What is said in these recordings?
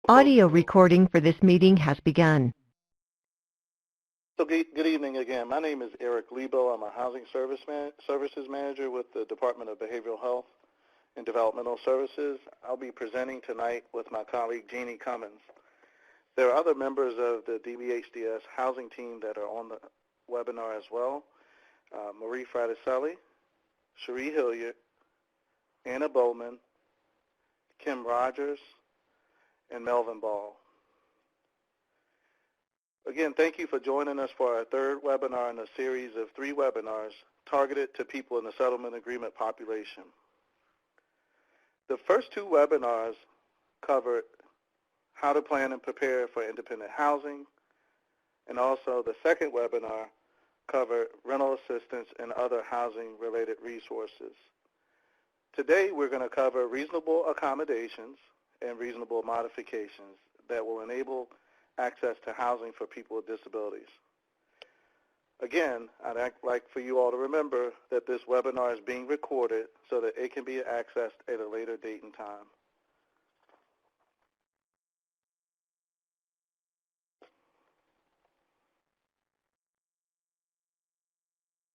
Audio recording for this meeting has begun. So good evening again. My name is Eric Lebo. I'm a Housing Services Manager with the Department of Behavioral Health and Developmental Services. I'll be presenting tonight with my colleague Jeannie Cummins. There are other members of the DBHDS housing team that are on the webinar as well. Marie Fraticelli, Cherie Hilliard, Anna Bowman, Kim Rogers, and Melvin Ball. Again, thank you for joining us for our third webinar in a series of 3 webinars targeted to people in the settlement agreement population. The first 2 webinars covered how to plan and prepare for independent housing, and also the second webinar covered rental assistance and other housing-related resources. Today, we're going to cover reasonable accommodations and reasonable modifications that will enable access to housing for people with disabilities. Again, I'd like for you all to remember that this webinar is being recorded so that it can be accessed at a later date and time.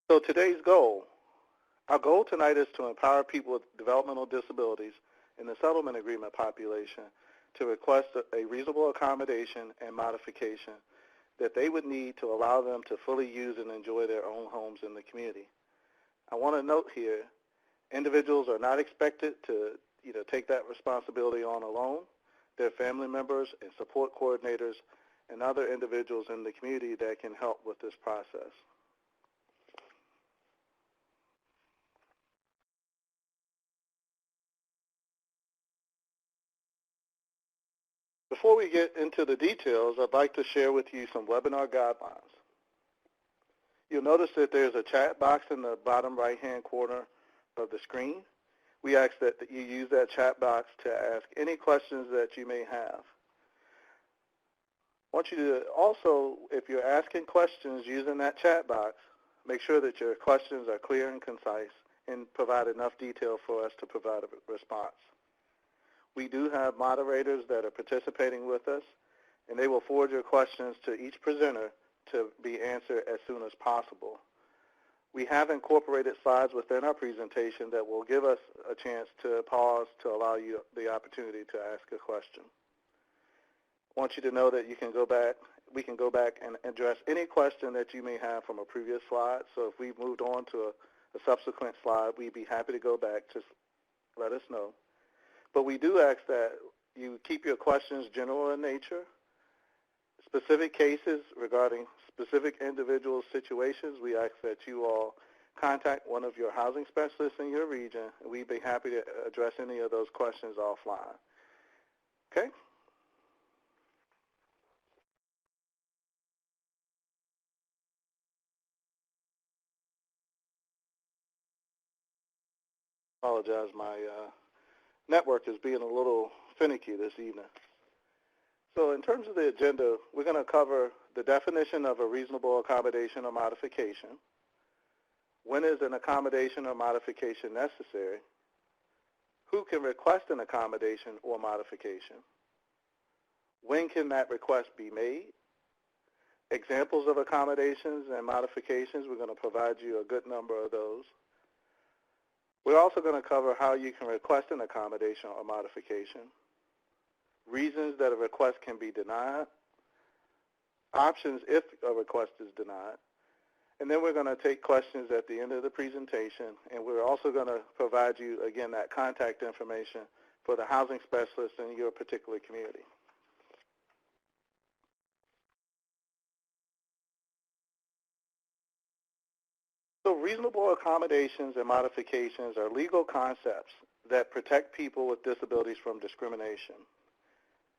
So today's goal. Our goal tonight is to empower people with developmental disabilities in the settlement agreement population to request a reasonable accommodation and modification that they would need to allow them to fully use and enjoy their own homes in the community. I want to note here, individuals are not expected to take that responsibility on alone. Their family members and support coordinators and other individuals in the community that can help with this process. Before we get into the details, I'd like to share with you some webinar guidelines. You'll notice that there's a chat box in the bottom right-hand corner of the screen. We ask that you use that chat box to ask any questions that you may have. I want you to also, if you're asking questions using that chat box, make sure that your questions are clear and concise and provide enough detail for us to provide a response. We do have moderators that are participating with us, and they will forward your questions to each presenter to be answered as soon as possible. We have incorporated slides within our presentation that will give us a chance to pause to allow you the opportunity to ask a question. I want you to know that we can go back and address any question that you may have from a previous slide. So if we've moved on to a subsequent slide, we'd be happy to go back. Just let us know. But we do ask that you keep your questions general in nature. Specific cases regarding specific individual situations, we ask that you all contact one of your housing specialists in your region, and we'd be happy to address any of those questions offline. Okay? Apologize, my network is being a little finicky this evening. So in terms of the agenda, we're going to cover the definition of a reasonable accommodation or modification. When is an accommodation or modification necessary? Who can request an accommodation or modification? When can that request be made? Examples of accommodations and modifications, we're going to provide you a good number of those. We're also going to cover how you can request an accommodation or modification, reasons that a request can be denied, options if a request is denied, and then we're going to take questions at the end of the presentation, and we're also going to provide you, again, that contact information for the housing specialist in your particular community. So reasonable accommodations and modifications are legal concepts that protect people with disabilities from discrimination.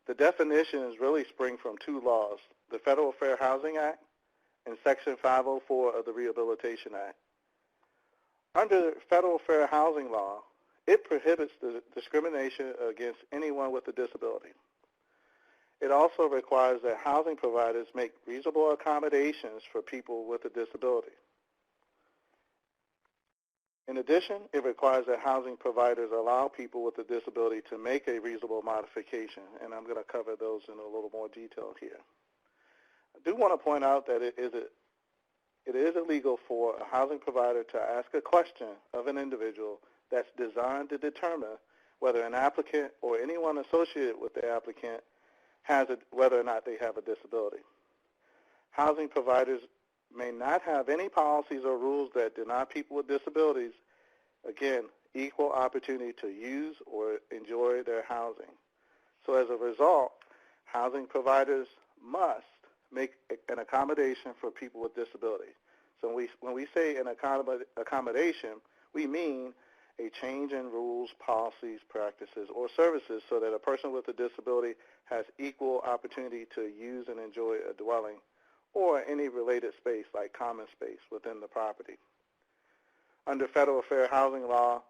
The definitions really spring from 2 laws, the Federal Fair Housing Act and Section 504 of the Rehabilitation Act. Under Federal Fair Housing Law, it prohibits the discrimination against anyone with a disability. It also requires that housing providers make reasonable accommodations for people with a disability. In addition, it requires that housing providers allow people with a disability to make a reasonable modification, and I'm going to cover those in a little more detail here. I do want to point out that it is illegal for a housing provider to ask a question of an individual that's designed to determine whether an applicant or anyone associated with the applicant whether or not they have a disability. Housing providers may not have any policies or rules that deny people with disabilities, again, equal opportunity to use or enjoy their housing. So as a result, housing providers must make an accommodation for people with disabilities. So when we say an accommodation, we mean a change in rules, policies, practices, or services so that a person with a disability has equal opportunity to use and enjoy a dwelling or any related space like common space within the property. Under federal fair housing law,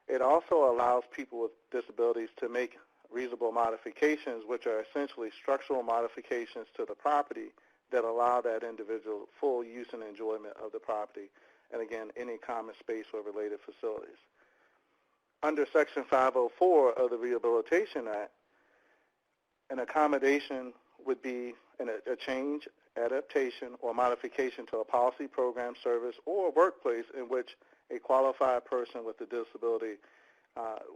it also allows people with disabilities to make reasonable modifications, which are essentially structural modifications to the property that allow that individual full use and enjoyment of the property, and again, any common space or related facilities. Under Section 504 of the Rehabilitation Act, an accommodation would be a change, adaptation, or modification to a policy, program, service, or workplace in which a qualified person with a disability,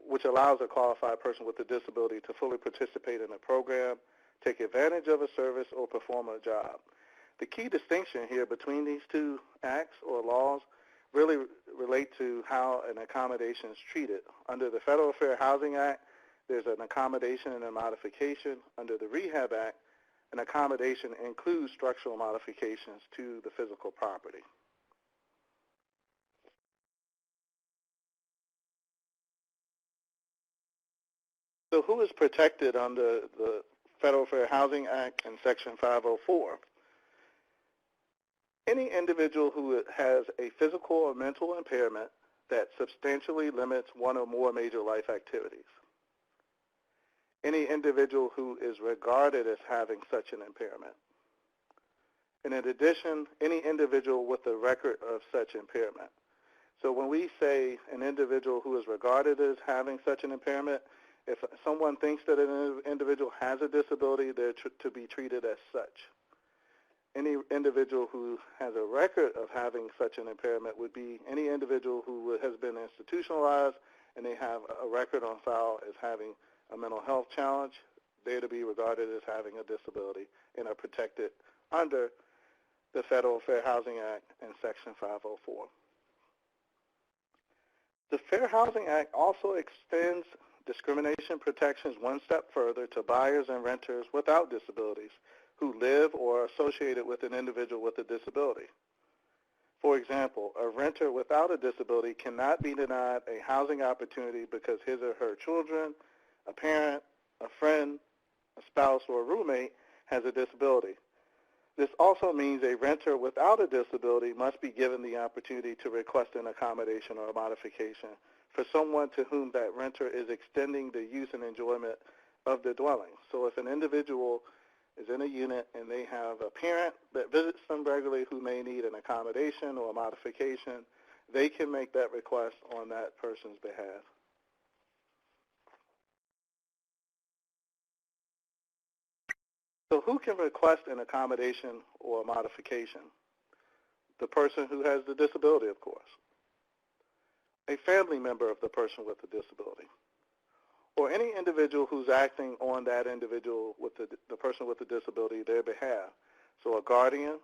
which allows a qualified person with a disability to fully participate in a program, take advantage of a service, or perform a job. The key distinction here between these two acts or laws really relate to how an accommodation is treated. Under the Federal Fair Housing Act, there's an accommodation and a modification. Under the Rehab Act, an accommodation includes structural modifications to the physical property. So who is protected under the Federal Fair Housing Act and Section 504? Any individual who has a physical or mental impairment that substantially limits one or more major life activities. Any individual who is regarded as having such an impairment. And in addition, any individual with a record of such impairment. So when we say an individual who is regarded as having such an impairment, if someone thinks that an individual has a disability, they're to be treated as such. Any individual who has a record of having such an impairment would be any individual who has been institutionalized and they have a record on file as having a mental health challenge. They're to be regarded as having a disability and are protected under the Federal Fair Housing Act and Section 504. The Fair Housing Act also extends discrimination protections one step further to buyers and renters without disabilities who live or are associated with an individual with a disability. For example, a renter without a disability cannot be denied a housing opportunity because his or her children, a parent, a friend, a spouse, or a roommate has a disability. This also means a renter without a disability must be given the opportunity to request an accommodation or a modification for someone to whom that renter is extending the use and enjoyment of the dwelling. So if an individual is in a unit and they have a parent that visits them regularly who may need an accommodation or a modification, they can make that request on that person's behalf. So who can request an accommodation or a modification? The person who has the disability, of course. A family member of the person with the disability. Or any individual who's acting on that individual with the person with the disability, their behalf. So a guardian,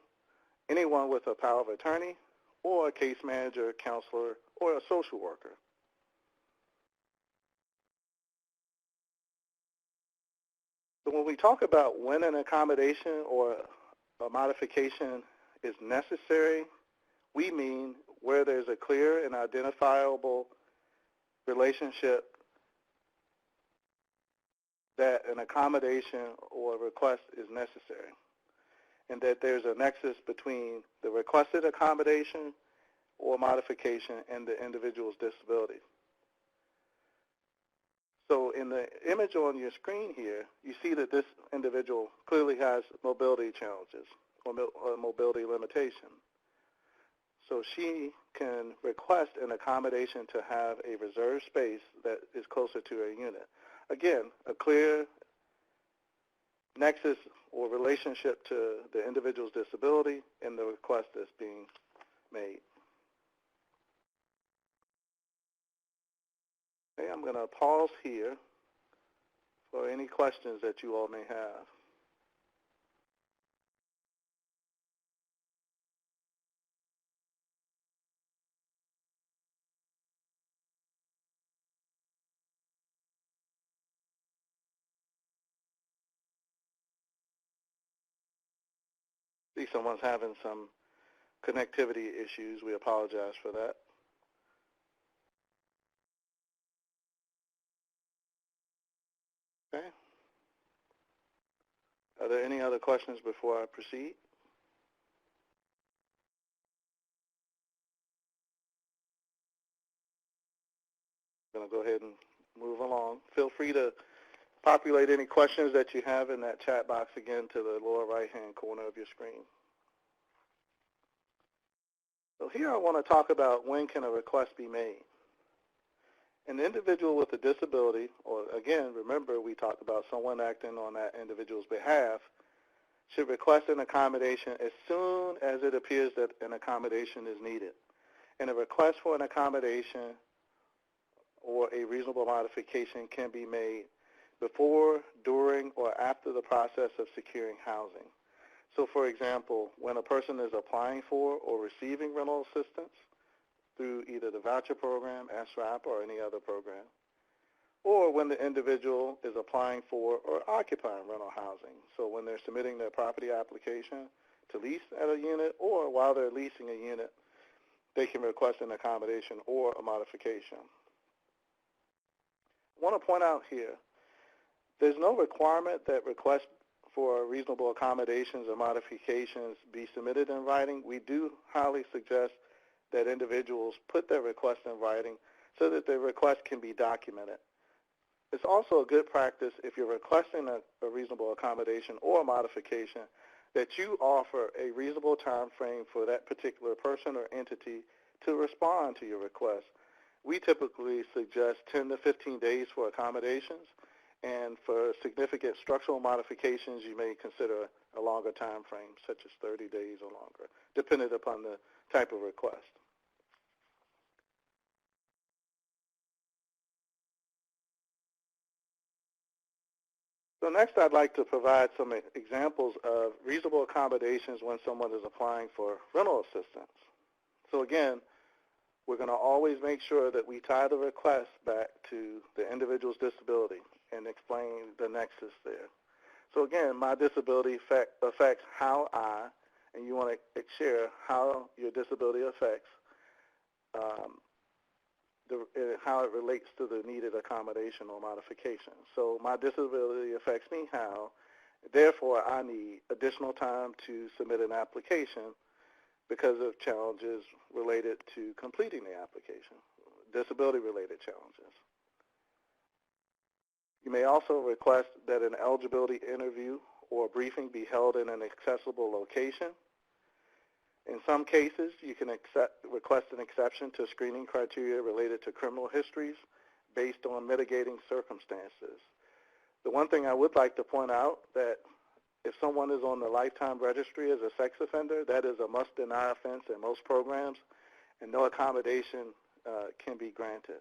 anyone with a power of attorney, or a case manager, counselor, or a social worker. So when we talk about when an accommodation or a modification is necessary, we mean where there's a clear and identifiable relationship that an accommodation or request is necessary, and that there's a nexus between the requested accommodation or modification and the individual's disability. So in the image on your screen here, you see that this individual clearly has mobility challenges or mobility limitation. So she can request an accommodation to have a reserved space that is closer to her unit. Again, a clear nexus or relationship to the individual's disability and the request that's being made. Okay, I'm going to pause here for any questions that you all may have. See, someone's having some connectivity issues. We apologize for that. Okay. Are there any other questions before I proceed? I'm going to go ahead and move along. Feel free to populate any questions that you have in that chat box again to the lower right-hand corner of your screen. So here I want to talk about when can a request be made. An individual with a disability, or again, remember we talked about someone acting on that individual's behalf, should request an accommodation as soon as it appears that an accommodation is needed. And a request for an accommodation or a reasonable modification can be made before, during, or after the process of securing housing. So for example, when a person is applying for or receiving rental assistance through either the voucher program, SRAP, or any other program, or when the individual is applying for or occupying rental housing. So when they're submitting their property application to lease at a unit, or while they're leasing a unit, they can request an accommodation or a modification. I want to point out here, there's no requirement that requests for reasonable accommodations or modifications be submitted in writing. We do highly suggest that individuals put their request in writing so that their request can be documented. It's also a good practice if you're requesting a reasonable accommodation or a modification that you offer a reasonable time frame for that particular person or entity to respond to your request. We typically suggest 10 to 15 days for accommodations, and for significant structural modifications, you may consider a longer time frame, such as 30 days or longer, depending upon the type of request. So next, I'd like to provide some examples of reasonable accommodations when someone is applying for rental assistance. So again, we're going to always make sure that we tie the request back to the individual's disability and explain the nexus there. So again, my disability affects how I, and you want to share how your disability affects how it relates to the needed accommodation or modification. So my disability affects me how, therefore I need additional time to submit an application because of challenges related to completing the application, disability-related challenges. You may also request that an eligibility interview or briefing be held in an accessible location. In some cases, you can request an exception to screening criteria related to criminal histories based on mitigating circumstances. The one thing I would like to point out that if someone is on the lifetime registry as a sex offender, that is a must-deny offense in most programs, and no accommodation can be granted.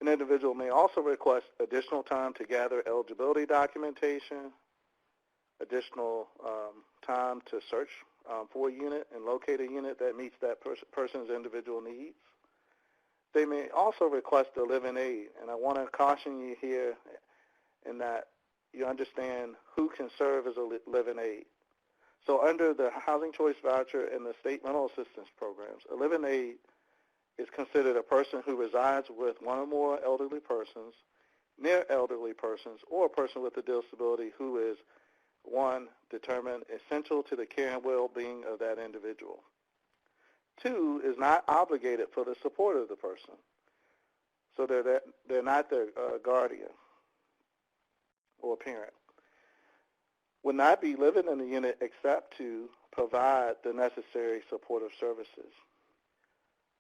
An individual may also request additional time to gather eligibility documentation, additional time to search for a unit and locate a unit that meets that person's individual needs. They may also request a live-in aid, and I want to caution you here in that you understand who can serve as a live-in aid. So under the Housing Choice Voucher and the state rental assistance programs, a live-in aid is considered a person who resides with one or more elderly persons, near elderly persons, or a person with a disability who is, one, determined essential to the care and well-being of that individual. Two, is not obligated for the support of the person. So they're not their guardian or parent. Would not be living in the unit except to provide the necessary supportive services.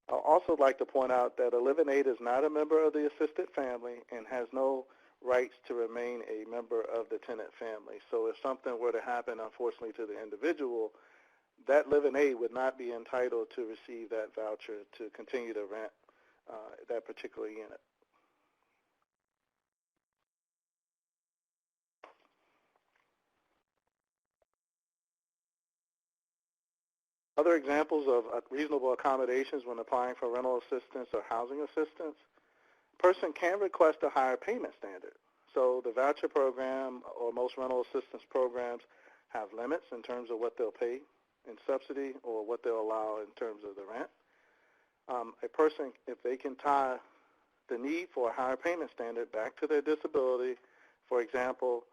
I'd also like to point out that a living aid is not a member of the assisted family and has no rights to remain a member of the tenant family. So if something were to happen, unfortunately, to the individual, that living aid would not be entitled to receive that voucher to continue to rent that particular unit. Other examples of reasonable accommodations when applying for rental assistance or housing assistance, a person can request a higher payment standard. So the voucher program or most rental assistance programs have limits in terms of what they'll pay in subsidy or what they'll allow in terms of the rent. A person, if they can tie the need for a higher payment standard back to their disability, for example,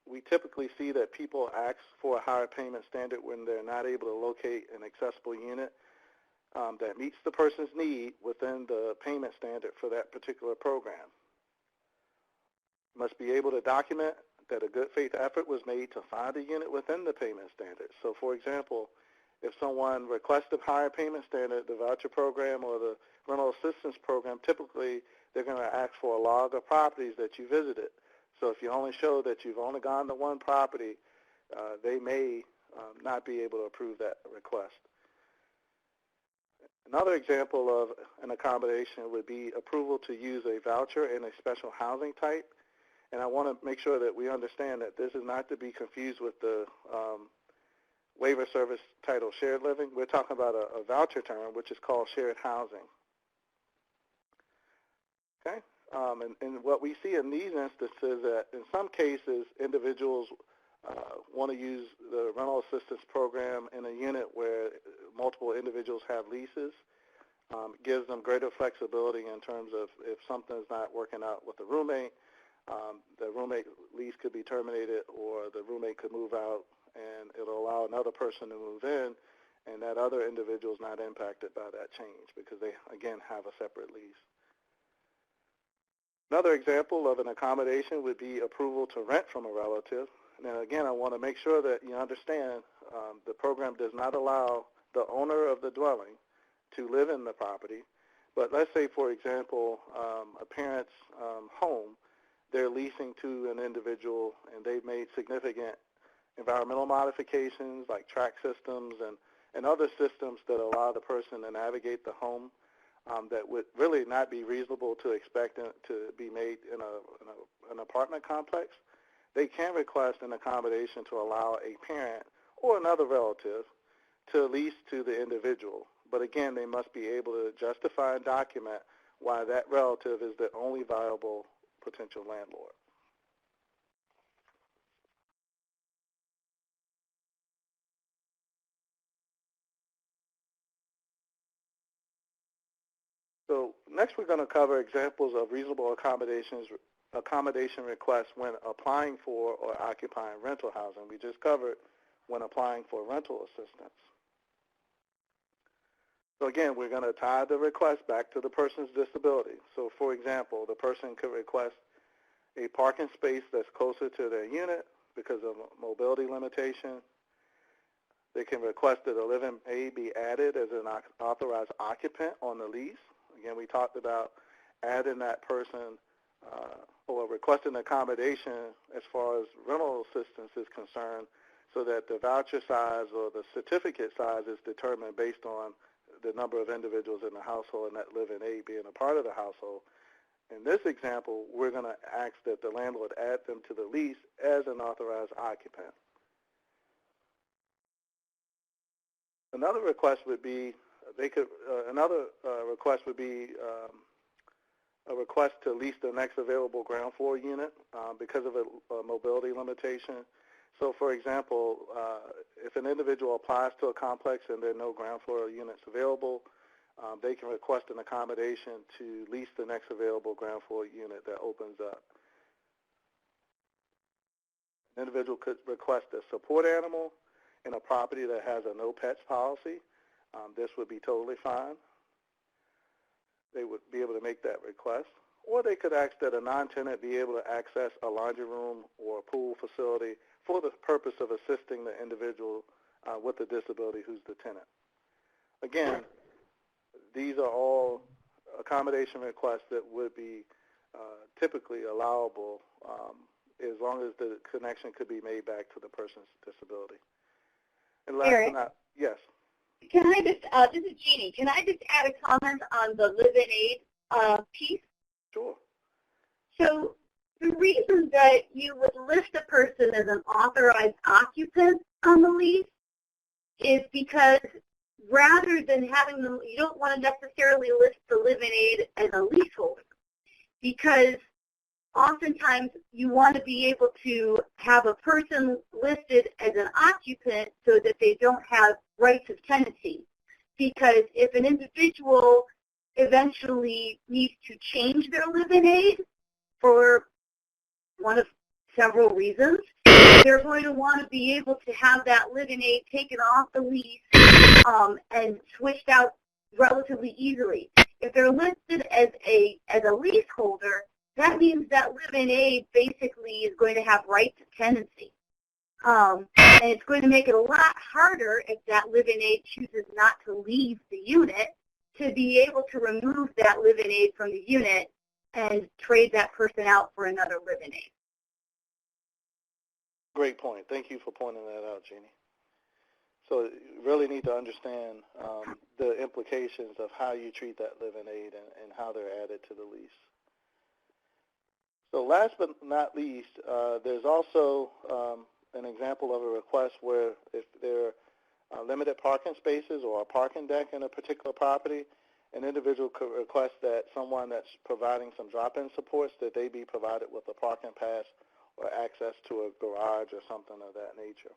we typically see that people ask for a higher payment standard when they're not able to locate an accessible unit that meets the person's need within the payment standard for that particular program. Must be able to document that a good faith effort was made to find a unit within the payment standard. So for example, if someone requests a higher payment standard, the voucher program or the rental assistance program, typically they're going to ask for a log of properties that you visited. So if you only show that you've only gone to one property, they may not be able to approve that request. Another example of an accommodation would be approval to use a voucher in a special housing type. And I want to make sure that we understand that this is not to be confused with the waiver service title shared living. We're talking about a voucher term, which is called shared housing. Okay? And what we see in these instances that in some cases individuals want to use the rental assistance program in a unit where multiple individuals have leases. Gives them greater flexibility in terms of if something's not working out with the roommate lease could be terminated or the roommate could move out, and it'll allow another person to move in, and that other individual is not impacted by that change because they, again, have a separate lease. Another example of an accommodation would be approval to rent from a relative. Now, again, I want to make sure that you understand the program does not allow the owner of the dwelling to live in the property. But let's say, for example, a parent's home, they're leasing to an individual, and they've made significant environmental modifications like track systems and other systems that allow the person to navigate the home that would really not be reasonable to expect to be made in an apartment complex. They can request an accommodation to allow a parent or another relative to lease to the individual. But again, they must be able to justify and document why that relative is the only viable potential landlord. So next we're going to cover examples of reasonable accommodation requests when applying for or occupying rental housing. We just covered when applying for rental assistance. So again, we're going to tie the request back to the person's disability. So for example, the person could request a parking space that's closer to their unit because of mobility limitation. They can request that a living aid be added as an authorized occupant on the lease. Again, we talked about adding that person or requesting accommodation as far as rental assistance is concerned so that the voucher size or the certificate size is determined based on the number of individuals in the household and that living aid being a part of the household. In this example, we're going to ask that the landlord add them to the lease as an authorized occupant. Another request would be a request to lease the next available ground floor unit because of a mobility limitation. So, for example, if an individual applies to a complex and there are no ground floor units available, they can request an accommodation to lease the next available ground floor unit that opens up. An individual could request a support animal in a property that has a no pets policy. This would be totally fine. They would be able to make that request. Or they could ask that a non-tenant be able to access a laundry room or a pool facility for the purpose of assisting the individual with the disability who's the tenant. Again, these are all accommodation requests that would be typically allowable as long as the connection could be made back to the person's disability. And last but not, yes. Can I just, this is Jeannie, can I just add a comment on the live-in aid piece? Sure. So the reason that you would list a person as an authorized occupant on the lease is because rather than having them, you don't want to necessarily list the live-in aid as a leaseholder, because oftentimes you want to be able to have a person listed as an occupant so that they don't have rights of tenancy. Because if an individual eventually needs to change their live-in aid for one of several reasons, they're going to want to be able to have that live-in aid taken off the lease and switched out relatively easily. If they're listed as a leaseholder, that means that live-in aid basically is going to have rights of tenancy. And it's going to make it a lot harder if that live-in aid chooses not to leave the unit to be able to remove that live-in aid from the unit and trade that person out for another live-in aid. Great point. Thank you for pointing that out, Jeannie. So you really need to understand the implications of how you treat that live-in aid and how they're added to the lease. So last but not least, there's also an example of a request where if there are limited parking spaces or a parking deck in a particular property, an individual could request that someone that's providing some drop-in supports that they be provided with a parking pass or access to a garage or something of that nature.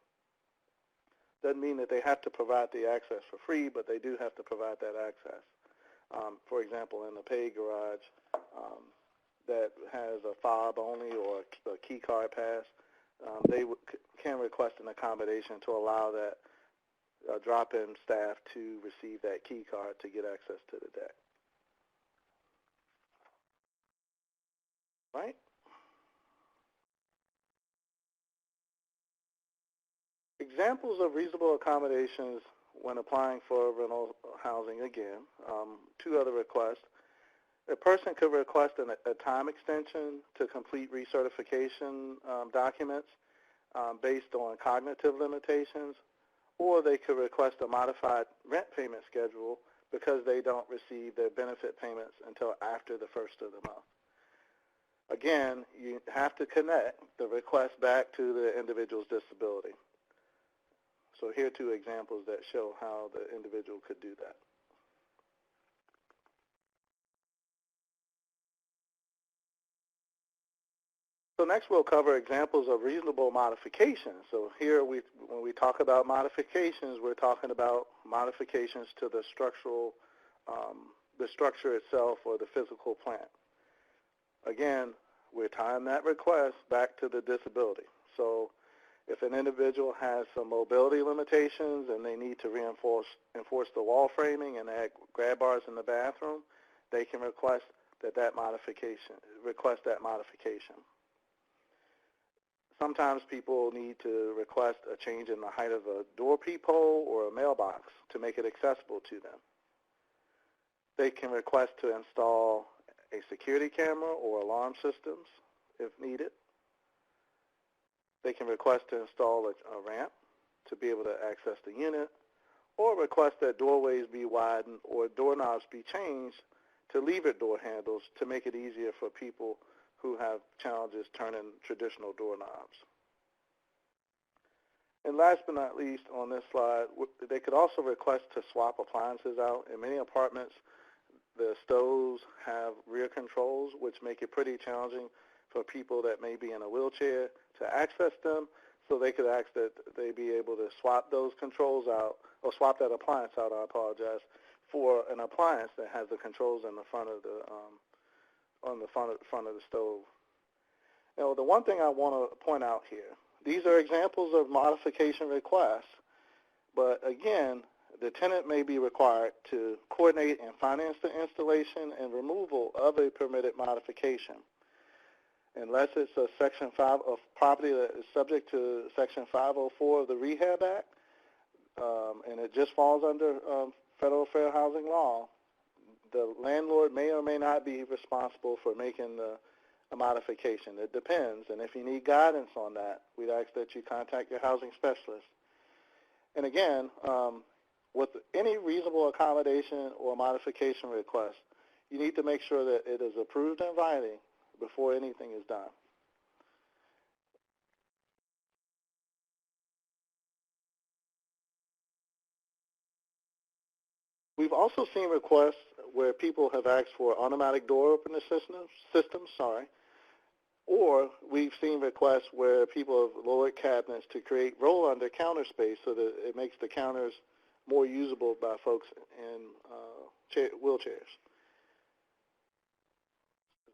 Doesn't mean that they have to provide the access for free, but they do have to provide that access. For example, in the paid garage that has a fob only or a key card pass, they can request an accommodation to allow that drop-in staff to receive that key card to get access to the deck. Right? Examples of reasonable accommodations when applying for rental housing, again, two other requests. A person could request a time extension to complete recertification documents based on cognitive limitations, or they could request a modified rent payment schedule because they don't receive their benefit payments until after the first of the month. Again, you have to connect the request back to the individual's disability. So here are two examples that show how the individual could do that. So next we'll cover examples of reasonable modifications. So here when we talk about modifications, we're talking about modifications to the structure itself or the physical plant. Again, we're tying that request back to the disability. So if an individual has some mobility limitations and they need to enforce the wall framing and add grab bars in the bathroom, they can request that modification. Sometimes people need to request a change in the height of a door peephole or a mailbox to make it accessible to them. They can request to install a security camera or alarm systems if needed. They can request to install a ramp to be able to access the unit, or request that doorways be widened or doorknobs be changed to lever door handles to make it easier for people who have challenges turning traditional doorknobs. And last but not least on this slide, they could also request to swap appliances out. In many apartments, the stoves have rear controls, which make it pretty challenging for people that may be in a wheelchair to access them, so they could ask that they be able to swap those controls out, or swap that appliance out, I apologize, for an appliance that has the controls in the front of the on the front of the stove. Now, the one thing I want to point out here, these are examples of modification requests, but again, the tenant may be required to coordinate and finance the installation and removal of a permitted modification. Unless it's a Section 5 of property that is subject to Section 504 of the Rehab Act, and it just falls under federal fair housing law, the landlord may or may not be responsible for making a modification. It depends, and if you need guidance on that, we'd ask that you contact your housing specialist. And again, with any reasonable accommodation or modification request, you need to make sure that it is approved in writing before anything is done. We've also seen requests where people have asked for automatic door opener systems, or we've seen requests where people have lowered cabinets to create roll-under counter space so that it makes the counters more usable by folks in wheelchairs.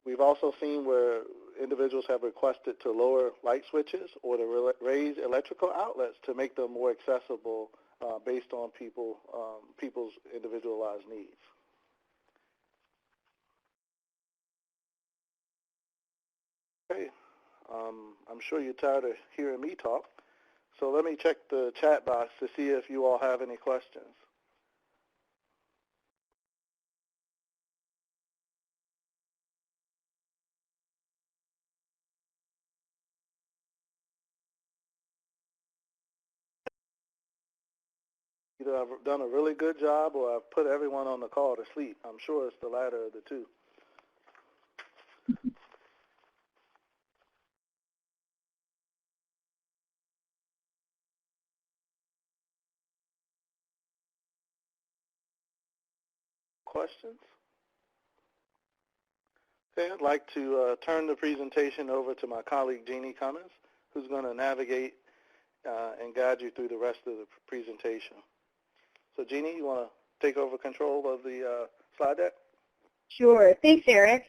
We've also seen where individuals have requested to lower light switches or to raise electrical outlets to make them more accessible based on people's individualized needs. Okay, I'm sure you're tired of hearing me talk, so let me check the chat box to see if you all have any questions. Either I've done a really good job or I've put everyone on the call to sleep. I'm sure it's the latter of the two. Questions? Okay, I'd like to turn the presentation over to my colleague Jeannie Cummins, who's going to navigate and guide you through the rest of the presentation. So Jeannie, you want to take over control of the slide deck? Sure. Thanks, Eric.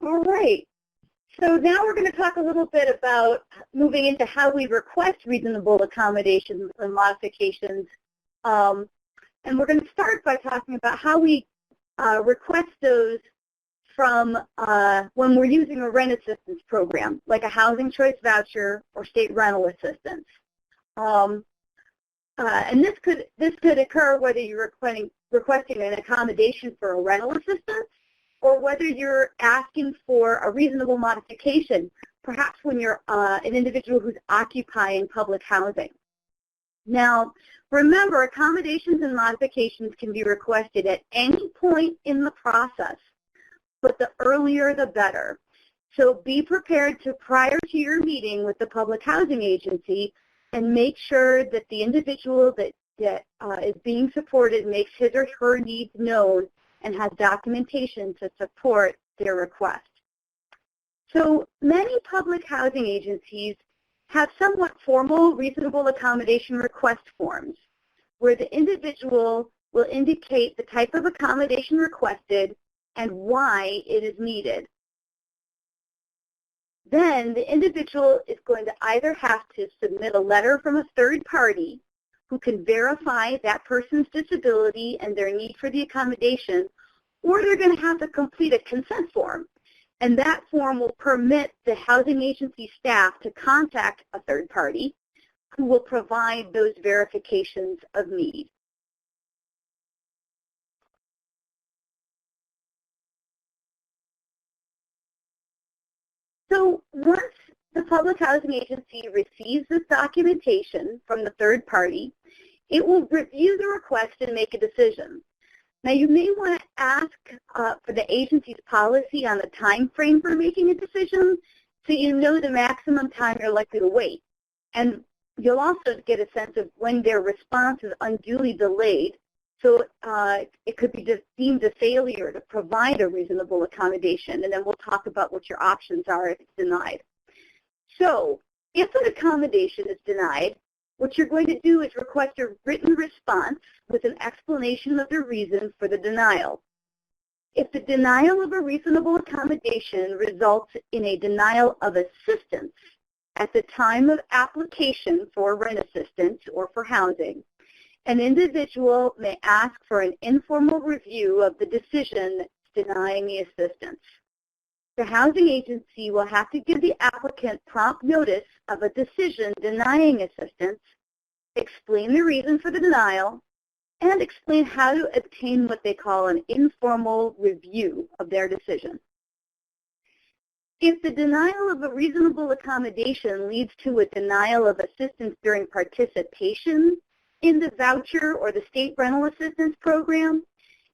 All right. So now we're going to talk a little bit about moving into how we request reasonable accommodations and modifications. And we're going to start by talking about how we request those from when we're using a rent assistance program, like a housing choice voucher or state rental assistance. And this could occur whether you're requesting an accommodation for a rental assistance or whether you're asking for a reasonable modification, perhaps when you're an individual who's occupying public housing. Now, remember, accommodations and modifications can be requested at any point in the process, but the earlier the better. So be prepared to, prior to your meeting with the public housing agency, and make sure that the individual that is being supported makes his or her needs known and has documentation to support their request. So many public housing agencies have somewhat formal reasonable accommodation request forms where the individual will indicate the type of accommodation requested and why it is needed. Then the individual is going to either have to submit a letter from a third party who can verify that person's disability and their need for the accommodation, or they're going to have to complete a consent form. And that form will permit the housing agency staff to contact a third party who will provide those verifications of need. So once the public housing agency receives this documentation from the third party, it will review the request and make a decision. Now, you may want to ask for the agency's policy on the time frame for making a decision so you know the maximum time you're likely to wait. And you'll also get a sense of when their response is unduly delayed. So it could be deemed a failure to provide a reasonable accommodation, and then we'll talk about what your options are if it's denied. So if an accommodation is denied, what you're going to do is request a written response with an explanation of the reason for the denial. If the denial of a reasonable accommodation results in a denial of assistance at the time of application for rent assistance or for housing, an individual may ask for an informal review of the decision denying the assistance. The housing agency will have to give the applicant prompt notice of a decision denying assistance explain the reason for the denial, and explain how to obtain what they call an informal review of their decision. If the denial of a reasonable accommodation leads to a denial of assistance during participation in the voucher or the state rental assistance program,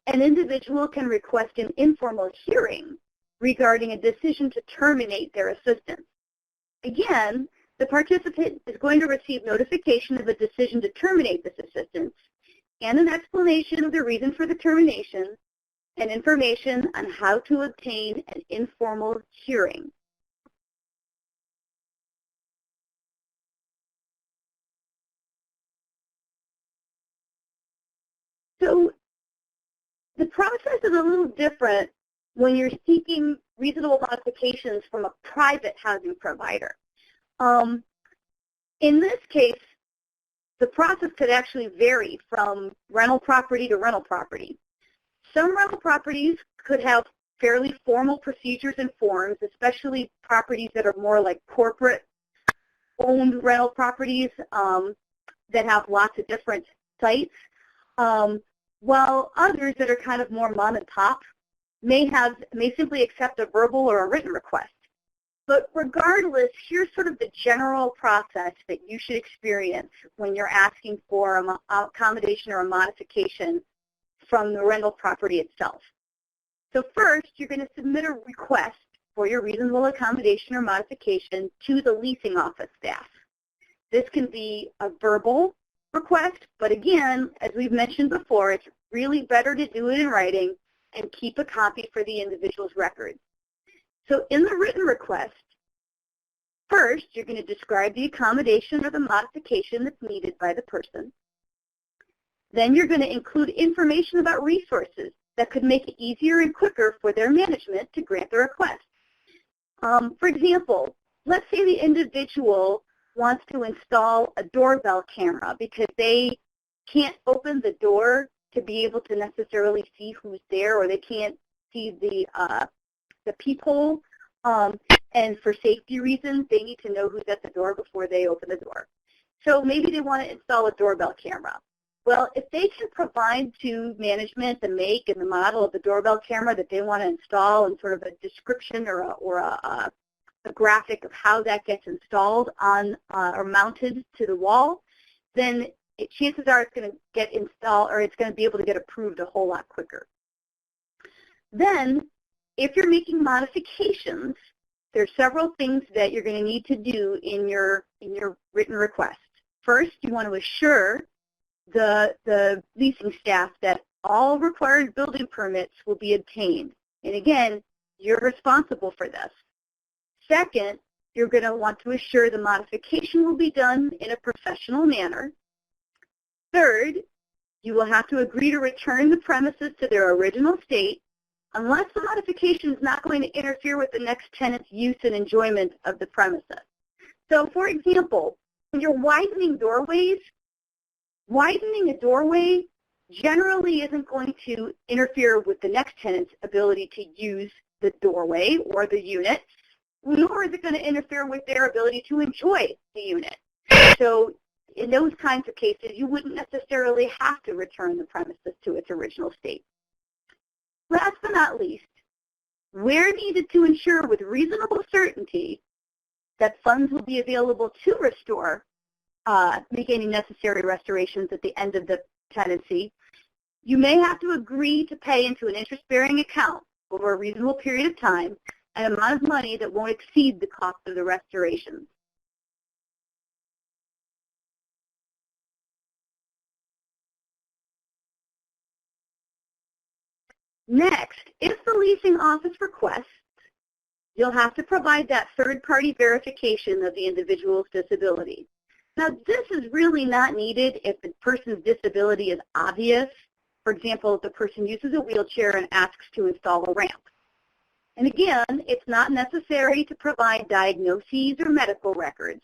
an individual can request an informal hearing regarding a decision to terminate their assistance. Again, the participant is going to receive notification of a decision to terminate this assistance and an explanation of the reason for the termination and information on how to obtain an informal hearing. So the process is a little different when you're seeking reasonable modifications from a private housing provider. In this case, the process could actually vary from rental property to rental property. Some rental properties could have fairly formal procedures and forms, especially properties that are more like corporate-owned rental properties that have lots of different sites, while others that are kind of more mom and pop may simply accept a verbal or a written request. But regardless, here's sort of the general process that you should experience when you're asking for an accommodation or a modification from the rental property itself. So first, you're going to submit a request for your reasonable accommodation or modification to the leasing office staff. This can be a verbal request, but again, as we've mentioned before, it's really better to do it in writing and keep a copy for the individual's records. So in the written request, first, you're going to describe the accommodation or the modification that's needed by the person. Then you're going to include information about resources that could make it easier and quicker for their management to grant the request. For example, let's say the individual wants to install a doorbell camera because they can't open the door to be able to necessarily see who's there, or they can't see the peephole, and for safety reasons, they need to know who's at the door before they open the door. So maybe they want to install a doorbell camera. Well, if they can provide to management the make and the model of the doorbell camera that they want to install and sort of a description or a graphic of how that gets installed on or mounted to the wall, then chances are it's going to get installed, or it's going to be able to get approved a whole lot quicker. Then, if you're making modifications, there's several things that you're going to need to do in your written request. First, you want to assure the leasing staff that all required building permits will be obtained. And again, you're responsible for this. Second, you're going to want to assure the modification will be done in a professional manner. Third, you will have to agree to return the premises to their original state unless the modification is not going to interfere with the next tenant's use and enjoyment of the premises. So, for example, when you're widening doorways, widening a doorway generally isn't going to interfere with the next tenant's ability to use the doorway or the unit, nor is it going to interfere with their ability to enjoy the unit. So in those kinds of cases, you wouldn't necessarily have to return the premises to its original state. Last but not least, where needed to ensure with reasonable certainty that funds will be available to restore, make any necessary restorations at the end of the tenancy, you may have to agree to pay into an interest-bearing account over a reasonable period of time an amount of money that won't exceed the cost of the restoration. Next, if the leasing office requests, you'll have to provide that third-party verification of the individual's disability. Now, this is really not needed if the person's disability is obvious. For example, if the person uses a wheelchair and asks to install a ramp. And again, it's not necessary to provide diagnoses or medical records.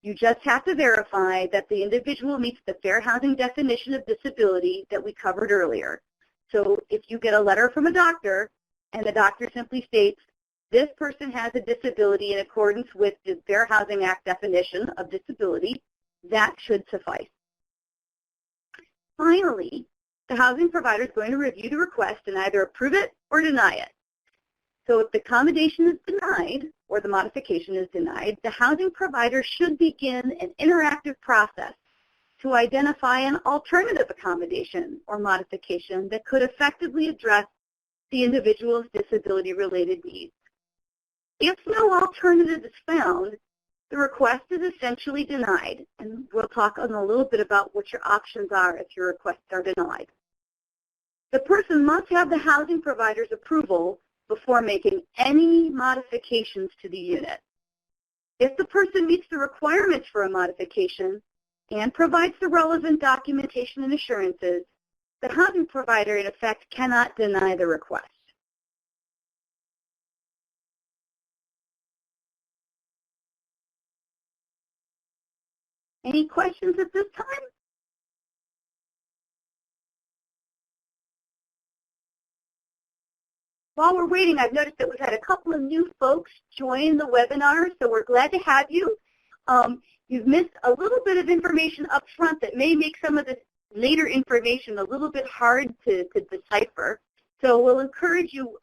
You just have to verify that the individual meets the fair housing definition of disability that we covered earlier. So if you get a letter from a doctor and the doctor simply states, this person has a disability in accordance with the Fair Housing Act definition of disability, that should suffice. Finally, the housing provider is going to review the request and either approve it or deny it. So if the accommodation is denied or the modification is denied, the housing provider should begin an interactive process to identify an alternative accommodation or modification that could effectively address the individual's disability-related needs. If no alternative is found, the request is essentially denied, and we'll talk in a little bit about what your options are if your requests are denied. The person must have the housing provider's approval before making any modifications to the unit. If the person meets the requirements for a modification and provides the relevant documentation and assurances, the housing provider, in effect, cannot deny the request. Any questions at this time? While we're waiting, I've noticed that we've had a couple of new folks join the webinar, so we're glad to have you. You've missed a little bit of information up front that may make some of the later information a little bit hard to decipher. So we'll encourage you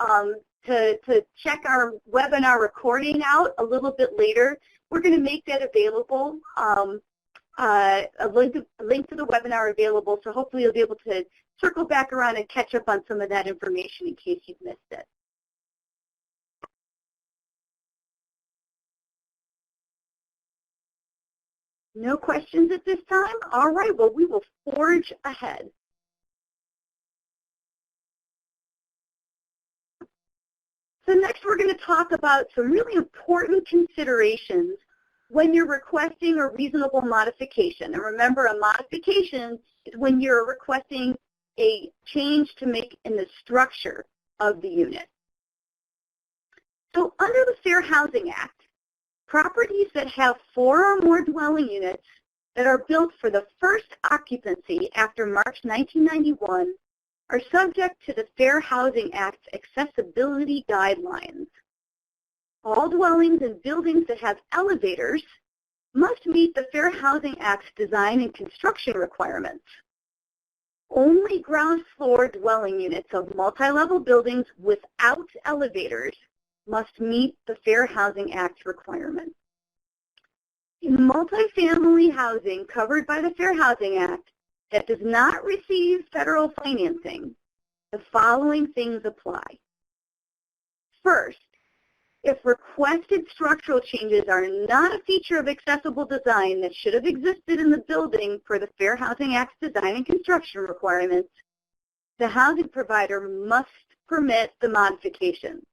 to check our webinar recording out a little bit later. We're going to make that available, a link to the webinar available, so hopefully you'll be able to circle back around and catch up on some of that information in case you've missed it. No questions at this time? All right, well, we will forge ahead. So next we're going to talk about some really important considerations when you're requesting a reasonable modification. And remember, a modification is when you're requesting a change to make in the structure of the unit. So under the Fair Housing Act, properties that have 4 or more dwelling units that are built for the first occupancy after March 1991 are subject to the Fair Housing Act's accessibility guidelines. All dwellings and buildings that have elevators must meet the Fair Housing Act's design and construction requirements. Only ground floor dwelling units of multi-level buildings without elevators must meet the Fair Housing Act requirements. In multifamily housing covered by the Fair Housing Act that does not receive federal financing, the following things apply. First, if requested structural changes are not a feature of accessible design that should have existed in the building for the Fair Housing Act's design and construction requirements, the housing provider must permit the modification.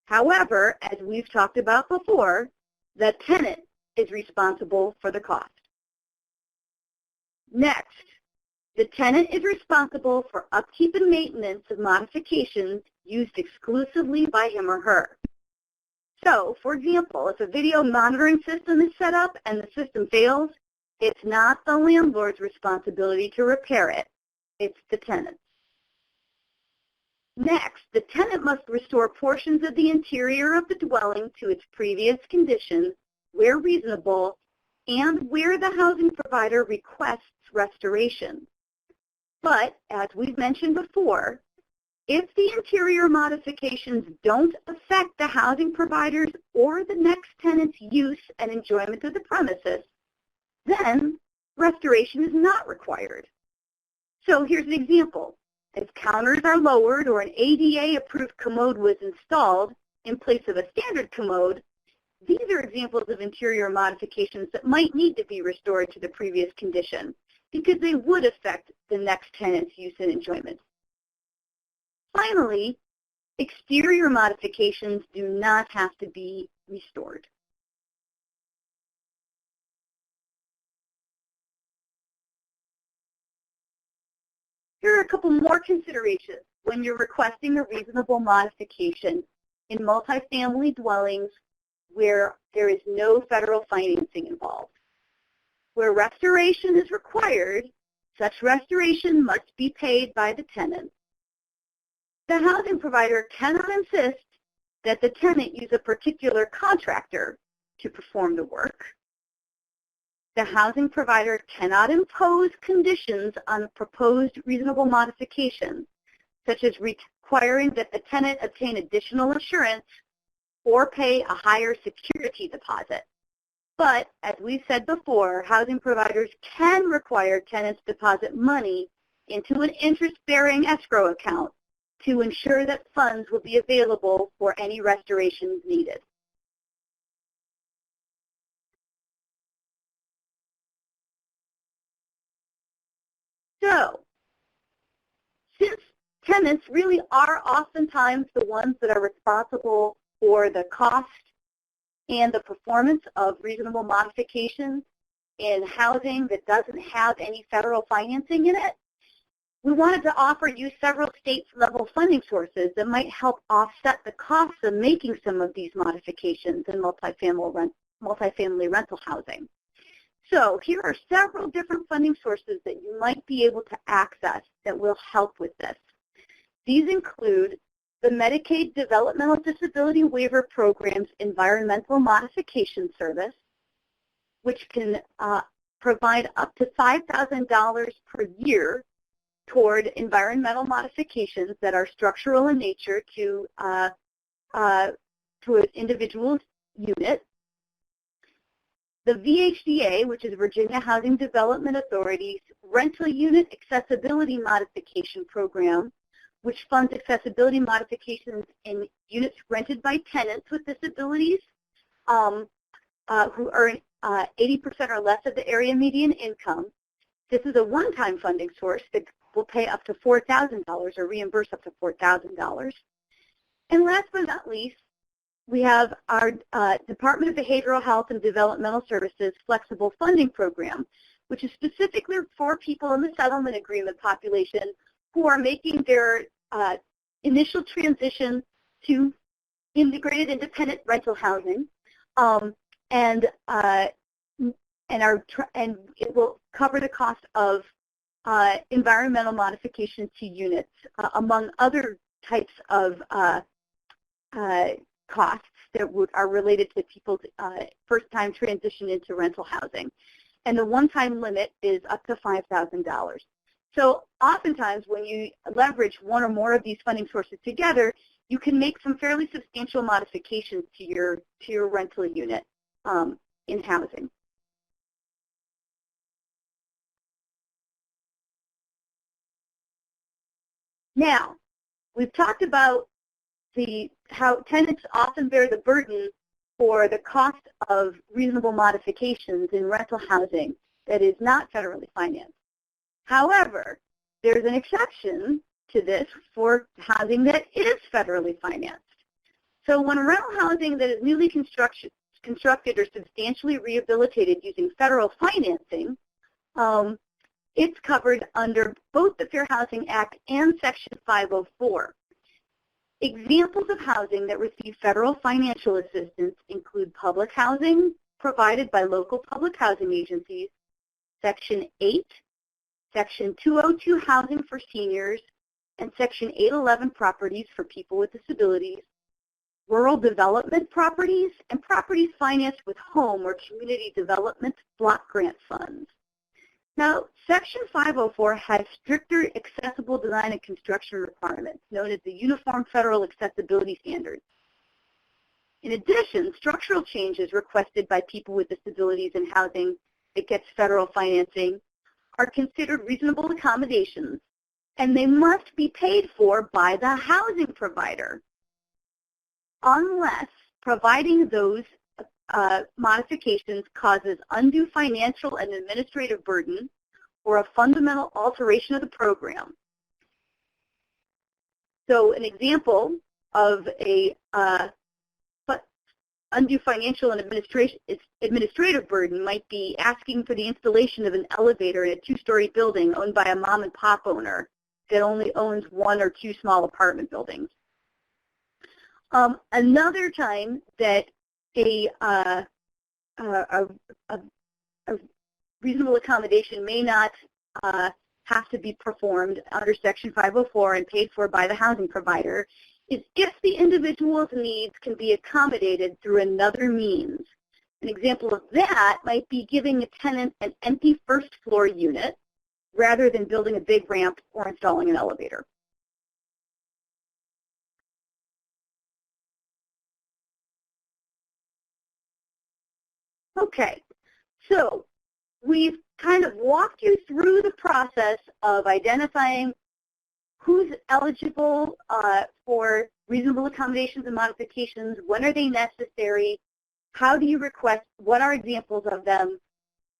However, as we've talked about before, the tenant is responsible for the cost. Next, the tenant is responsible for upkeep and maintenance of modifications used exclusively by him or her. So, for example, if a video monitoring system is set up and the system fails, it's not the landlord's responsibility to repair it, it's the tenant's. Next, the tenant must restore portions of the interior of the dwelling to its previous condition where reasonable and where the housing provider requests restoration. But, as we've mentioned before, if the interior modifications don't affect the housing provider's or the next tenant's use and enjoyment of the premises, then restoration is not required. So here's an example. If counters are lowered or an ADA-approved commode was installed in place of a standard commode, these are examples of interior modifications that might need to be restored to the previous condition because they would affect the next tenant's use and enjoyment. Finally, exterior modifications do not have to be restored. Here are a couple more considerations when you're requesting a reasonable modification in multifamily dwellings where there is no federal financing involved. Where restoration is required, such restoration must be paid by the tenant. The housing provider cannot insist that the tenant use a particular contractor to perform the work. the housing provider cannot impose conditions on proposed reasonable modifications, such as requiring that the tenant obtain additional insurance or pay a higher security deposit. But, as we said before, housing providers can require tenants deposit money into an interest-bearing escrow account to ensure that funds will be available for any restorations needed. So, since tenants really are oftentimes the ones that are responsible for the cost and the performance of reasonable modifications in housing that doesn't have any federal financing in it, we wanted to offer you several state-level funding sources that might help offset the costs of making some of these modifications in multifamily rental housing. So here are several different funding sources that you might be able to access that will help with this. These include the Medicaid Developmental Disability Waiver Program's Environmental Modification Service, which can provide up to $5,000 per year toward environmental modifications that are structural in nature to an individual's unit. The VHDA, which is Virginia Housing Development Authority's Rental Unit Accessibility Modification Program, which funds accessibility modifications in units rented by tenants with disabilities who earn 80% or less of the area median income. This is a one-time funding source that will pay up to $4,000 or reimburse up to $4,000. And last but not least, we have our Department of Behavioral Health and Developmental Services Flexible Funding Program, which is specifically for people in the settlement agreement population who are making their initial transition to integrated independent rental housing, and it will cover the cost of environmental modification to units, among other types of costs that are related to people's first-time transition into rental housing. And the one-time limit is up to $5,000. So oftentimes when you leverage one or more of these funding sources together, you can make some fairly substantial modifications to your rental unit in housing. Now, we've talked about how tenants often bear the burden for the cost of reasonable modifications in rental housing that is not federally financed. However, there's an exception to this for housing that is federally financed. So when rental housing that is newly constructed or substantially rehabilitated using federal financing, it's covered under both the Fair Housing Act and Section 504. Examples of housing that receive federal financial assistance include public housing provided by local public housing agencies, Section 8, Section 202 housing for seniors, and Section 811 properties for people with disabilities, rural development properties, and properties financed with home or community development block grant funds. Now, Section 504 has stricter accessible design and construction requirements, known as the Uniform Federal Accessibility Standards. In addition, structural changes requested by people with disabilities in housing that gets federal financing are considered reasonable accommodations, and they must be paid for by the housing provider, unless providing those modifications causes undue financial and administrative burden or a fundamental alteration of the program. So an example of a undue financial and administrative burden might be asking for the installation of an elevator in a two-story building owned by a mom-and-pop owner that only owns one or two small apartment buildings. Another time that a reasonable accommodation may not have to be performed under Section 504 and paid for by the housing provider is if the individual's needs can be accommodated through another means, An example of that might be giving a tenant an empty first floor unit rather than building a big ramp or installing an elevator. Okay, so we've kind of walked you through the process of identifying who's eligible for reasonable accommodations and modifications, when are they necessary, how do you request, what are examples of them,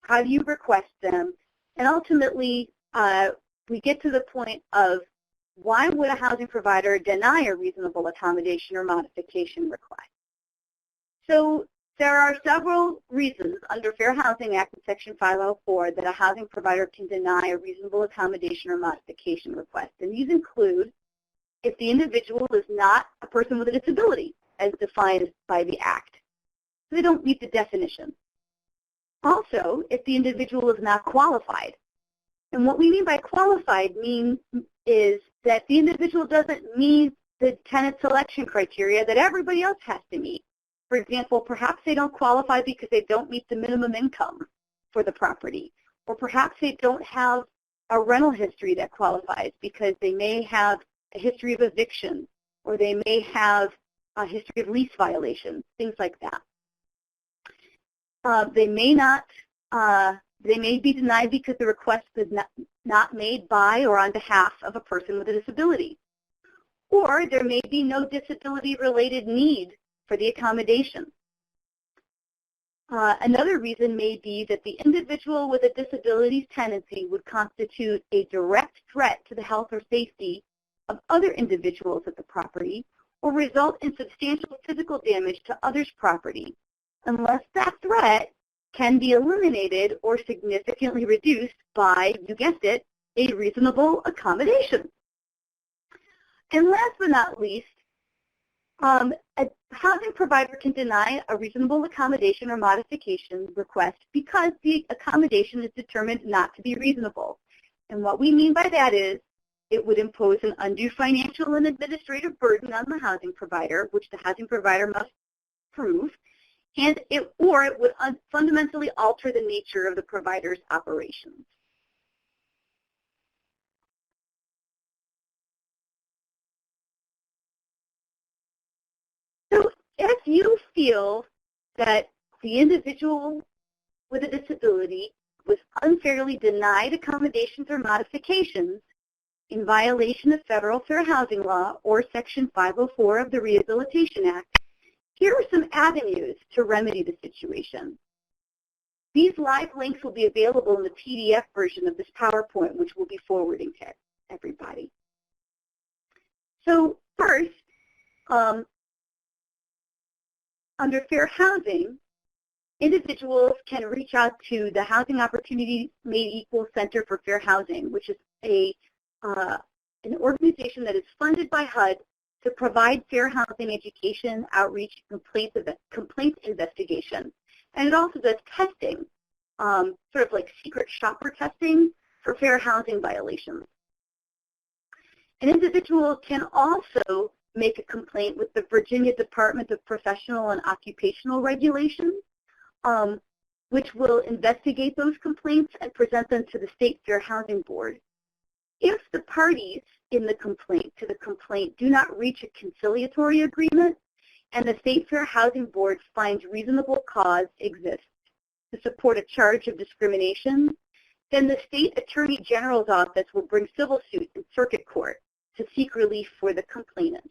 how do you request them, and ultimately we get to the point of why would a housing provider deny a reasonable accommodation or modification request. So there are several reasons under Fair Housing Act in Section 504 that a housing provider can deny a reasonable accommodation or modification request. And these include if the individual is not a person with a disability as defined by the Act. So they don't meet the definition. Also, if the individual is not qualified. And what we mean by qualified is that the individual doesn't meet the tenant selection criteria that everybody else has to meet. For example, perhaps they don't qualify because they don't meet the minimum income for the property. Or perhaps they don't have a rental history that qualifies because they may have a history of eviction, or they may have a history of lease violations, things like that. They may be denied because the request is not made by or on behalf of a person with a disability. Or there may be no disability-related need for the accommodation. Another reason may be that the individual with a disability's tenancy would constitute a direct threat to the health or safety of other individuals at the property or result in substantial physical damage to others' property, unless that threat can be eliminated or significantly reduced by, you guessed it, a reasonable accommodation. And last but not least, a housing provider can deny a reasonable accommodation or modification request because the accommodation is determined not to be reasonable. And what we mean by that is it would impose an undue financial and administrative burden on the housing provider, which the housing provider must prove, or it would fundamentally alter the nature of the provider's operations. So if you feel that the individual with a disability was unfairly denied accommodations or modifications in violation of federal fair housing law or Section 504 of the Rehabilitation Act, here are some avenues to remedy the situation. These live links will be available in the PDF version of this PowerPoint, which we'll be forwarding to everybody. So first, under fair housing, individuals can reach out to the Housing Opportunity Made Equal Center for Fair Housing, which is an organization that is funded by HUD to provide fair housing education, outreach, complaints investigation. And it also does testing, sort of like secret shopper testing for fair housing violations. An individual can also make a complaint with the Virginia Department of Professional and Occupational Regulation, which will investigate those complaints and present them to the State Fair Housing Board. If the parties in the complaint do not reach a conciliatory agreement and the State Fair Housing Board finds reasonable cause exists to support a charge of discrimination, then the State Attorney General's office will bring civil suit in circuit court to seek relief for the complainant.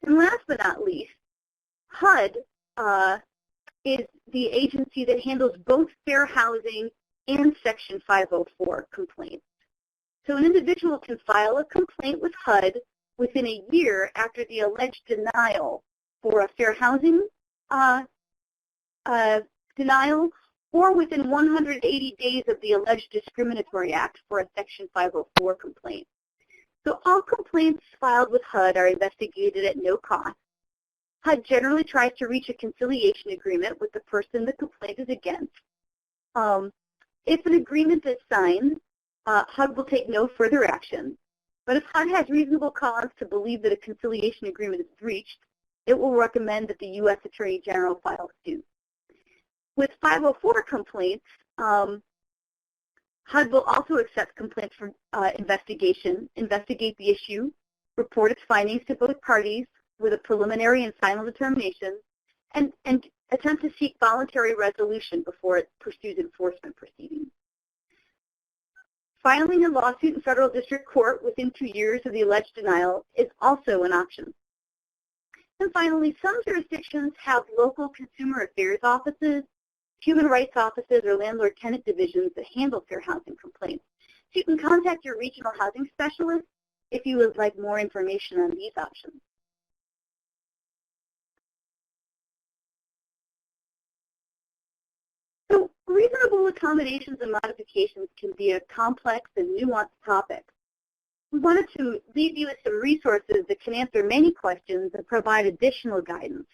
And last but not least, HUD is the agency that handles both fair housing and Section 504 complaints. So an individual can file a complaint with HUD within a year after the alleged denial for a fair housing denial, or within 180 days of the alleged discriminatory act for a Section 504 complaint. So all complaints filed with HUD are investigated at no cost. HUD generally tries to reach a conciliation agreement with the person the complaint is against. If an agreement is signed, HUD will take no further action. But if HUD has reasonable cause to believe that a conciliation agreement is breached, it will recommend that the U.S. Attorney General file suit. With 504 complaints, HUD will also accept complaints for investigation, investigate the issue, report its findings to both parties with a preliminary and final determination, and attempt to seek voluntary resolution before it pursues enforcement proceedings. Filing a lawsuit in federal district court within 2 years of the alleged denial is also an option. And finally, some jurisdictions have local consumer affairs offices, human rights offices, or landlord-tenant divisions that handle fair housing complaints. So you can contact your regional housing specialist if you would like more information on these options. So reasonable accommodations and modifications can be a complex and nuanced topic. We wanted to leave you with some resources that can answer many questions and provide additional guidance.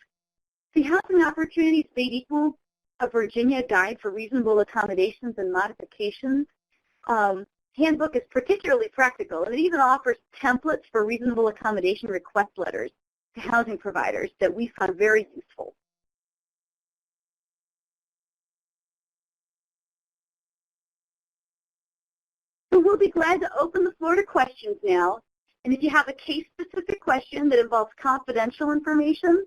The Housing Opportunities Made Equal, a Virginia Guide for Reasonable Accommodations and Modifications handbook is particularly practical, and it even offers templates for reasonable accommodation request letters to housing providers that we found very useful. So we'll be glad to open the floor to questions now. And if you have a case-specific question that involves confidential information,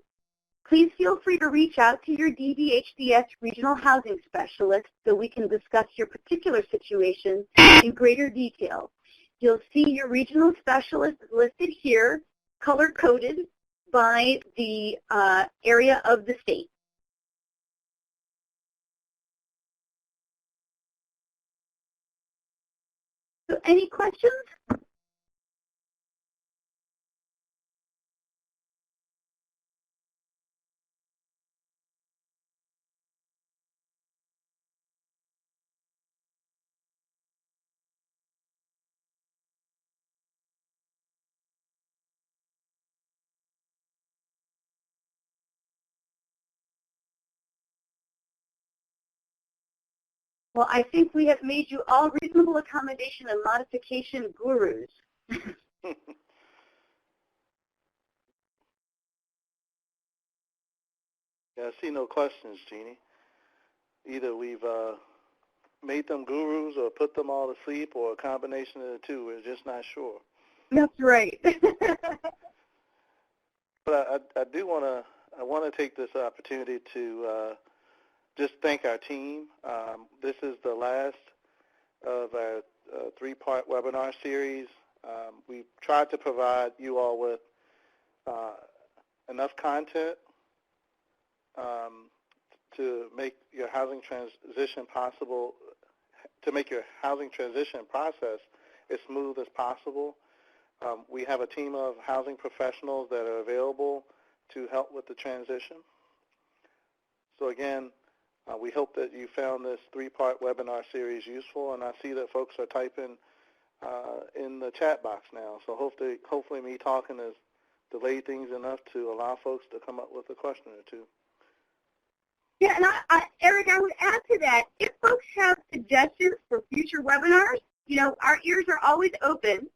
please feel free to reach out to your DBHDS regional housing specialist so we can discuss your particular situation in greater detail. You'll see your regional specialist listed here, color-coded by the area of the state. So any questions? Well, I think we have made you all reasonable accommodation and modification gurus. Yeah, I see no questions, Jeannie. Either we've made them gurus or put them all to sleep or a combination of the two. We're just not sure. That's right. But I want to take this opportunity to just thank our team. This is the last of our three-part webinar series. We've tried to provide you all with enough content to make your housing transition possible, to make your housing transition process as smooth as possible. We have a team of housing professionals that are available to help with the transition. So again, we hope that you found this three-part webinar series useful, and I see that folks are typing in the chat box now. So hopefully me talking has delayed things enough to allow folks to come up with a question or two. Yeah, and Eric, I would add to that, if folks have suggestions for future webinars, our ears are always open.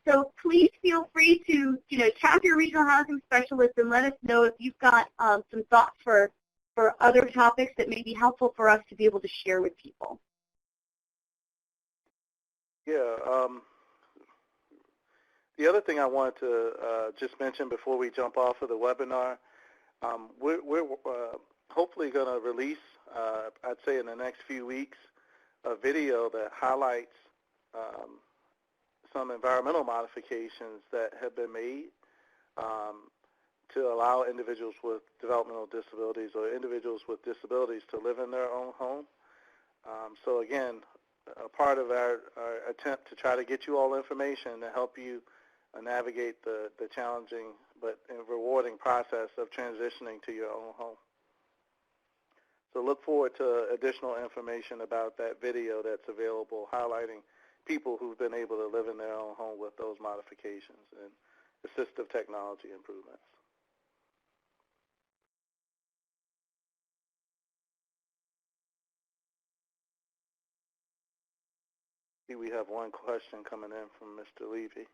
So please feel free to, tap your regional housing specialist and let us know if you've got some thoughts for other topics that may be helpful for us to be able to share with people. Yeah. The other thing I wanted to just mention before we jump off of the webinar, we're hopefully going to release, I'd say in the next few weeks, a video that highlights some environmental modifications that have been made to allow individuals with developmental disabilities or individuals with disabilities to live in their own home. So again, a part of our attempt to try to get you all information to help you navigate the challenging but rewarding process of transitioning to your own home. So look forward to additional information about that video that's available highlighting people who've been able to live in their own home with those modifications and assistive technology improvements. We have one question coming in from Mr. Levy.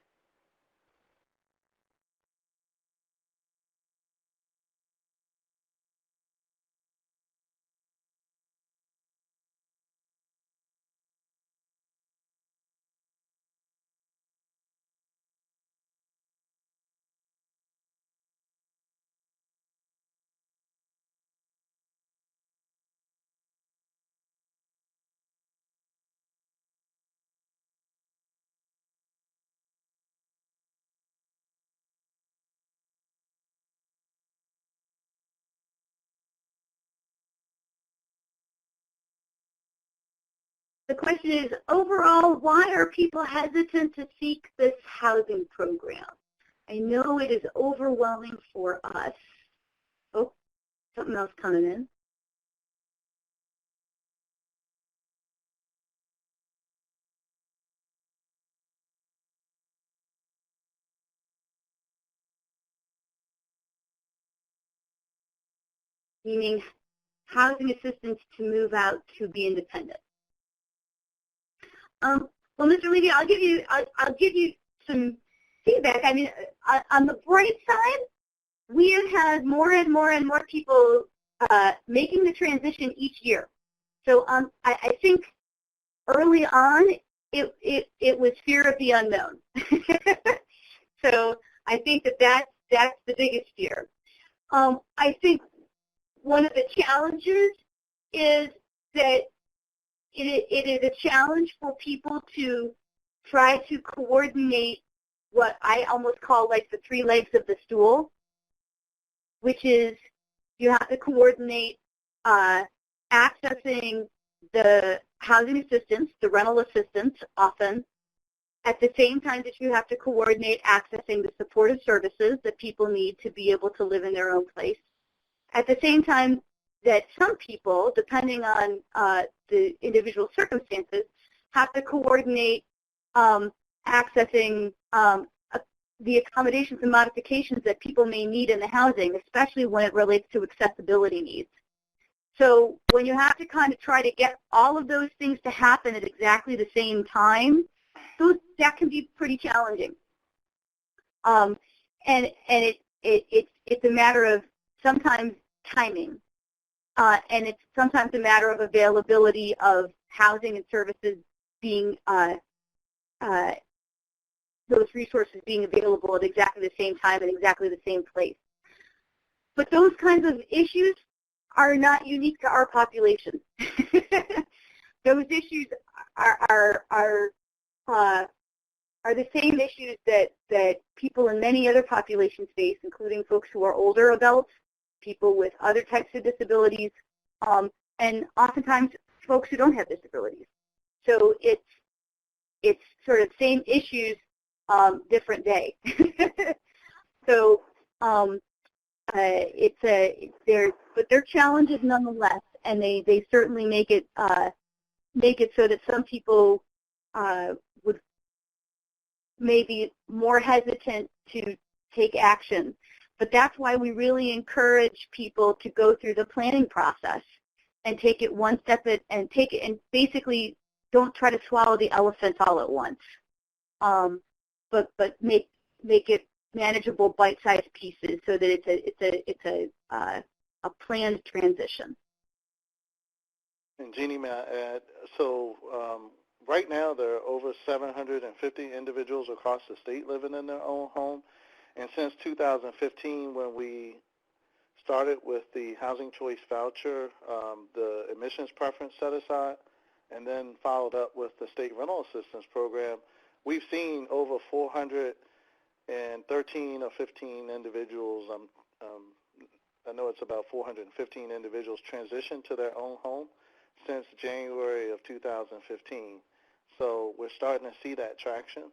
the question is, overall, why are people hesitant to seek this housing program? I know it is overwhelming for us. Oh, something else coming in. Meaning housing assistance to move out to be independent. Well, Mr. Levy, I'll give you some feedback. I mean, on the bright side, we have had more and more and more people making the transition each year. So I think early on, it was fear of the unknown. So I think that's the biggest fear. I think one of the challenges is that it is a challenge for people to try to coordinate what I almost call like the three legs of the stool, which is you have to coordinate accessing the housing assistance, the rental assistance often, at the same time that you have to coordinate accessing the supportive services that people need to be able to live in their own place. At the same time that some people, depending on the individual circumstances, have to coordinate accessing the accommodations and modifications that people may need in the housing, especially when it relates to accessibility needs. So when you have to kind of try to get all of those things to happen at exactly the same time, that can be pretty challenging. And it's a matter of sometimes timing, and it's sometimes a matter of availability of housing and services being those resources being available at exactly the same time and exactly the same place. But those kinds of issues are not unique to our population. Those issues are the same issues that people in many other populations face, including folks who are older adults, people with other types of disabilities, and oftentimes folks who don't have disabilities. So it's sort of same issues, different day. So but they're challenges nonetheless, and they certainly make it so that some people would maybe more hesitant to take action. But that's why we really encourage people to go through the planning process and take it one step and basically don't try to swallow the elephant all at once. But make it manageable bite-sized pieces so that it's a planned transition. And Jeannie, may I add, so right now there are over 750 individuals across the state living in their own home. And since 2015, when we started with the housing choice voucher, the admissions preference set aside, and then followed up with the state rental assistance program, we've seen over 413 or 15 individuals, I know it's about 415 individuals transition to their own home since January of 2015. So we're starting to see that traction.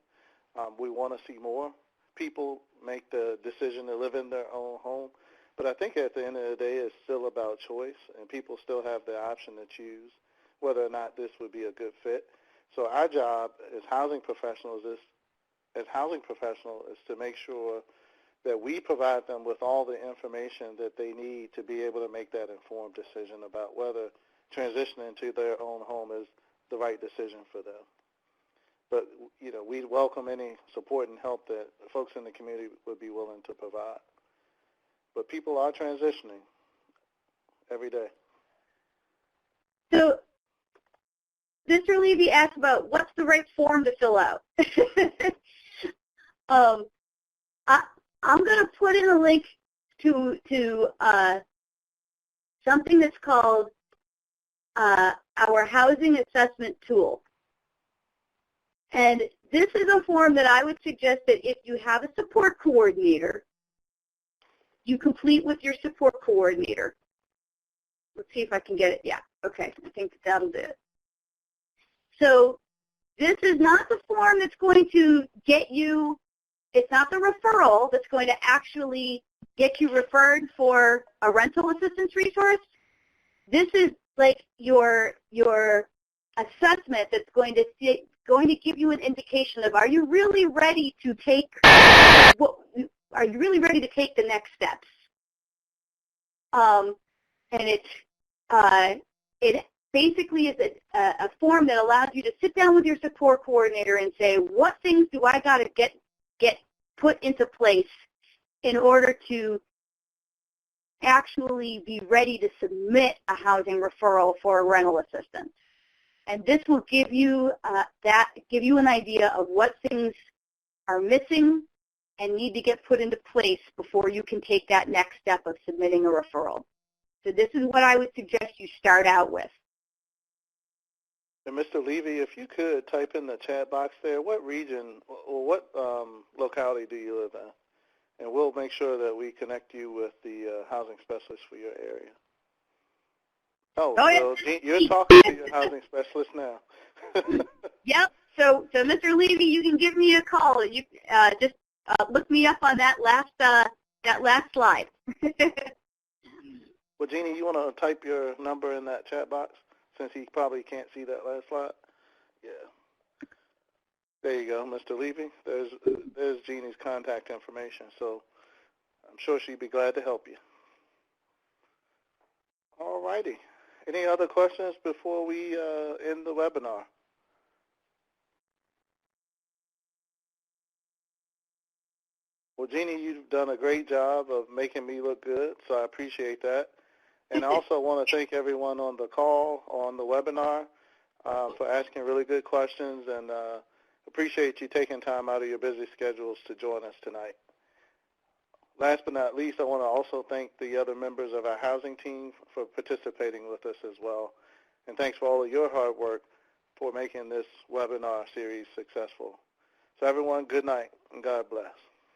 We want to see more people make the decision to live in their own home. But I think at the end of the day, it's still about choice, and people still have the option to choose whether or not this would be a good fit. So our job as housing professionals is to make sure that we provide them with all the information that they need to be able to make that informed decision about whether transitioning to their own home is the right decision for them. But, you know, we welcome any support and help that folks in the community would be willing to provide. But people are transitioning every day. So Mr. Levy asked about what's the right form to fill out. I'm going to put in a link to something that's called our housing assessment tool. And this is a form that I would suggest that if you have a support coordinator, you complete with your support coordinator. Let's see if I can get it. Yeah, okay, I think that'll do it. So this is not the form that's going to get you, it's not the referral that's going to actually get you referred for a rental assistance resource. This is like your assessment that's going to give you an indication of, are you really ready to take the next steps? And it basically is a form that allows you to sit down with your support coordinator and say, what things do I got to get put into place in order to actually be ready to submit a housing referral for a rental assistance. And this will give you an idea of what things are missing and need to get put into place before you can take that next step of submitting a referral. So this is what I would suggest you start out with. And Mr. Levy, if you could type in the chat box there, what region or what locality do you live in? And we'll make sure that we connect you with the housing specialist for your area. Oh, so you're talking to your housing specialist now. Yep. So Mr. Levy, you can give me a call. You just look me up on that last slide. Well, Jeannie, you want to type your number in that chat box since he probably can't see that last slide? Yeah. There you go, Mr. Levy. There's Jeannie's contact information, so I'm sure she'd be glad to help you. All righty. Any other questions before we end the webinar? Well, Jeannie, you've done a great job of making me look good, so I appreciate that. And I also want to thank everyone on the call, on the webinar, for asking really good questions, and appreciate you taking time out of your busy schedules to join us tonight. Last but not least, I want to also thank the other members of our housing team for participating with us as well. And thanks for all of your hard work for making this webinar series successful. So everyone, good night and God bless.